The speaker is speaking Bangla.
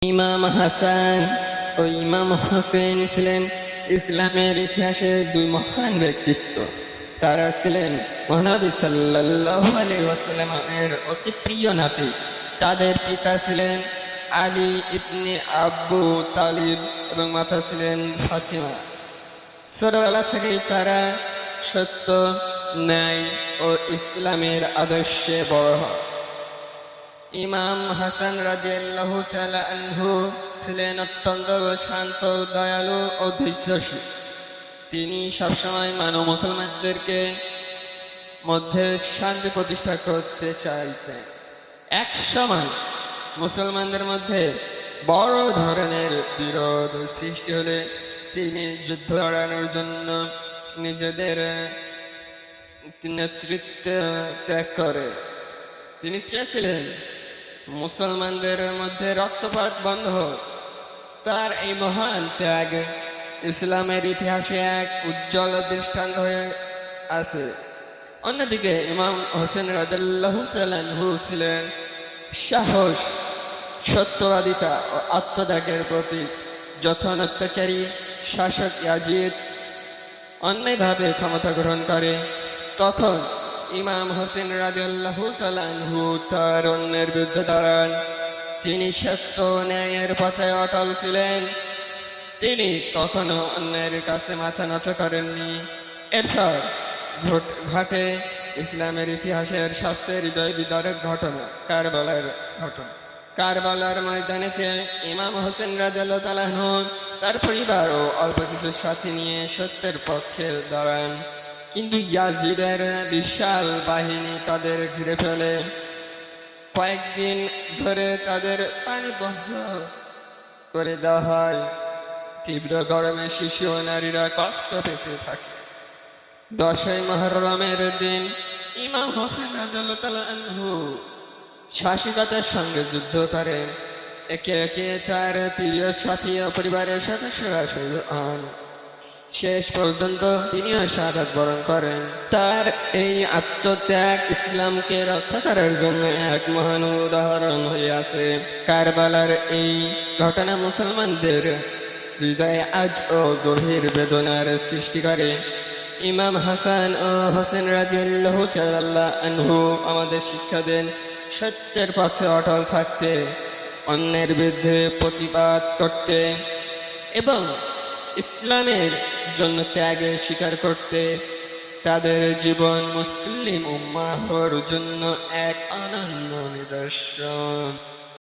ইমাম হাসান ও ইমাম হোসেন ছিলেন ইসলামের ইতিহাসের দুই মহান ব্যক্তিত্ব। তারা ছিলেন মহানবী সাল্লাল্লাহু আলাইহি ওয়াসাল্লামের অতি প্রিয় নাতি। তাদের পিতা ছিলেন আলী ইবনে আবু তালিব এবং মাতা ছিলেন ফাতিমা। ছোটবেলা থেকেই তারা সত্য, ন্যায় ও ইসলামের আদর্শে বড় হয়। ইমাম হাসান রাদিয়াল্লাহু তাআলা আনহু ছিলেন অত্যন্ত শান্ত, দয়ালু ও ধৈর্যশীল। তিনি সবসময় মানব মুসলমানদেরকে মধ্যে শান্তি প্রতিষ্ঠা করতে চাইতেন। এক সময় মুসলমানদের মধ্যে বড় ধরনের বিরোধ সৃষ্টি হলে তিনি যুদ্ধ লড়ানোর জন্য নিজেদের নেতৃত্ব ত্যাগ করে। তিনি চেয়েছিলেন মুসলমানদের মধ্যে রক্তপাত বন্ধ হোক। তার এই মহান ত্যাগ ইসলামের ইতিহাসে এক উজ্জ্বল দৃষ্টান্ত হয়ে আছে। অন্যদিকে ইমাম হোসেন রাদিয়াল্লাহু তাআলা আনহু ছিলেন সাহস, সত্যবাদিতা ও আত্মত্যাগের প্রতীক। যখন অত্যাচারী শাসক ইয়াজিদ অন্যায়ভাবে ক্ষমতা গ্রহণ করে, তখন ইমাম হোসেন রাদিয়াল্লাহু তাআলা আনহু তার অন্যের বিরুদ্ধে দাঁড়ান। তিনি সত্য ন্যায়ের পথে অটল ছিলেন। তিনি কখনো অন্যের কাছে মাথা নত করেননি। এরপর ঘটে ইসলামের ইতিহাসের সবচেয়ে হৃদয় বিদারক ঘটনা, কারবালার ঘটনা। কারবালার ময়দানেতে ইমাম হোসেন রাদিয়াল্লাহু তাআলা আনহু তার পরিবার ও অল্প কিছু সাথী নিয়ে সত্যের পক্ষে দাঁড়ান। কিন্তু ইয়াজিদের বিশাল বাহিনী তাদের ঘিরে ফেলে। কয়েকদিন ধরে তাদের পানি বন্ধ করে দেওয়া হয়। তীব্র গরমে শিশু ও নারীরা কষ্ট পেতে থাকে। 10ই মুহররমের দিন ইমাম হোসেন রাদিয়াল্লাহু তাআলা আনহু সাহসিকতার সঙ্গে যুদ্ধ করেন। একে একে তার প্রিয় সাথী ও পরিবারের সদস্যরা শহীদ হন। শেষ পর্যন্ত তিনিও শাহাদাত বরণ করেন। তার এই আত্মত্যাগ ইসলামকে রক্ষা করার জন্য এক মহান উদাহরণ হয়ে আছে। কারবালার এই ঘটনা মুসলমানদের হৃদয়ে আজও গভীর বেদনার সৃষ্টি করে। ইমাম হাসান ও হোসেন রাদিয়াল্লাহু তাআলা আনহু আমাদের শিক্ষা দেন সত্যের পথে অটল থাকতে, অন্যের বিরুদ্ধে প্রতিবাদ করতে এবং ইসলামের জন্য ত্যাগের স্বীকার করতে। তাদের জীবন মুসলিম উম্মাহর জন্য এক অনন্য নিদর্শন।